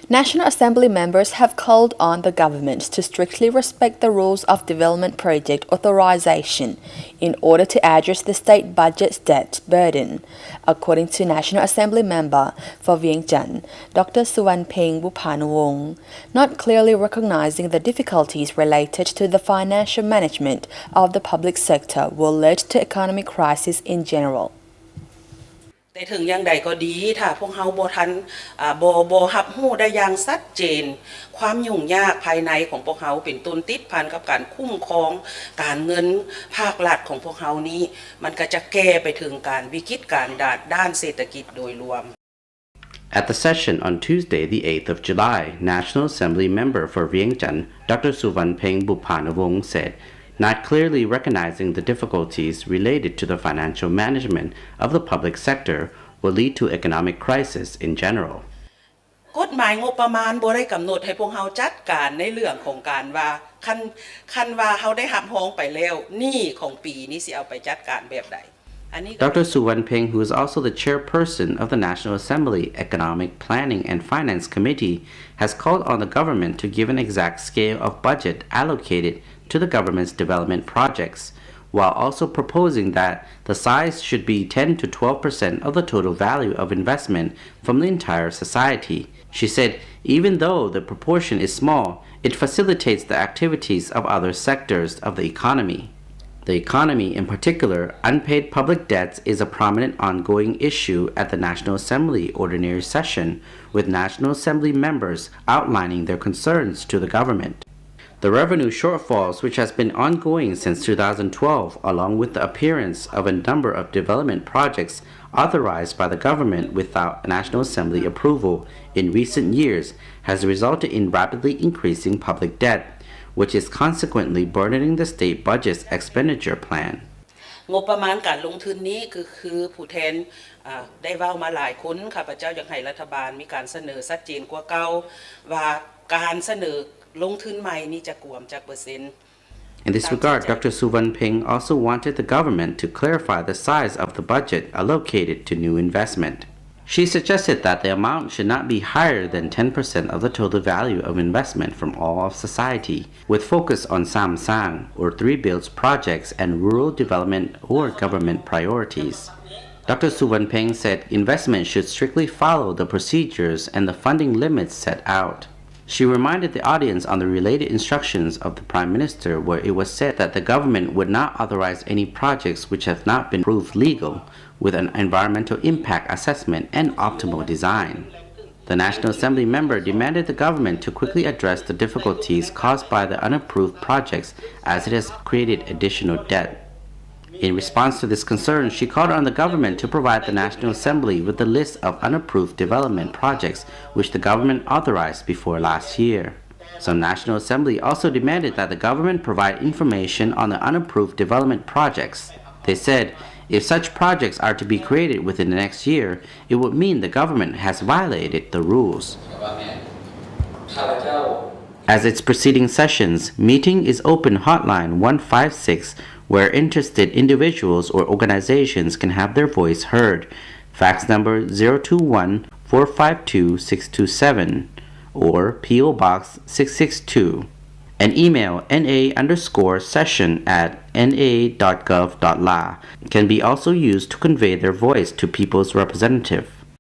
National Assembly members have called on the government to strictly respect the rules of development project authorization in order to address the state budget's debt burden, according to National Assembly member for Vientiane Dr Souvanpheng Bouphanouvong, not clearly recognizing the difficulties related to the financial management of the public sector will lead to economic crisis in general. แต่ถึงอย่างใดก็ดีถ้าพวกเฮาบ่ทันบ่รับรู้ได้อย่างชัดเจนความยุ่งยากภายในของพวกเฮาเป็นต้นติดพันกับการคุ้มครองการเงินภาครัฐของพวกเฮานี้มันก็จะแก้ไปถึงการวิกฤตการด้านเศรษฐกิจโดยรวม At the session on Tuesday, the 8th of July, National Assembly member for Vientiane Dr Souvanpheng Bouphanouvong said, not clearly recognizing the difficulties related to the financial management of the public sector will lead to economic crisis in general. กฎหมายงบประมาณบ่ได้กำหนดให้พวกเฮาจัดการในเรื่องของการว่าคันว่าเฮาได้รับรองไปแล้วหนี้ของปีนี้สิเอาไปจัดการแบบใด Dr. Souvanpheng, who is also the chairperson of the National Assembly Economic Planning and Finance Committee, has called on the government to give an exact scale of budget allocated to the government's development projects, while also proposing that the size should be 10 to 12% of the total value of investment from the entire society. She said, even though the proportion is small, it facilitates the activities of other sectors of the economy. The economy, in particular, unpaid public debts, is a prominent ongoing issue at the National Assembly ordinary session, with National Assembly members outlining their concerns to the government. The revenue shortfalls, which has been ongoing since 2012, along with the appearance of a number of development projects authorized by the government without National Assembly approval in recent years, has resulted in rapidly increasing public debt, which is consequently burdening the state budget's expenditure plan. งบประมาณการลงทุนนี้คือผู้แทนได้เว้ามาหลายคนข้าพเจ้าอยากให้รัฐบาลมีการเสนอชัดเจนกว่าเก่าว่าการเสนอลงทุนใหม่นี้จะกวมจากเปอร์เซ็นต์ In this regard, Dr. Souvanpheng also wanted the government to clarify the size of the budget allocated to new investment. She suggested that the amount should not be higher than 10% of the total value of investment from all of society, with focus on Samsang or three builds projects and rural development or government priorities. Dr. Souvanpheng said investment should strictly follow the procedures and the funding limits set out. She reminded the audience on the related instructions of the Prime Minister, where it was said that the government would not authorize any projects which have not been proved legal, with an environmental impact assessment and optimal design. The National Assembly member demanded the government to quickly address the difficulties caused by the unapproved projects, as it has created additional debt. In response to this concern, she called on the government to provide the National Assembly with the list of unapproved development projects which the government authorized before last year. Some National Assembly also demanded that the government provide information on the unapproved development projects. They said, if such projects are to be created within the next year, it would mean the government has violated the rules. As its preceding sessions, meeting is open hotline 156, where interested individuals or organizations can have their voice heard. Fax number 021-452-627 or P.O. Box 662. And email na_session@na.gov.la can be also used to convey their voice to people's representative.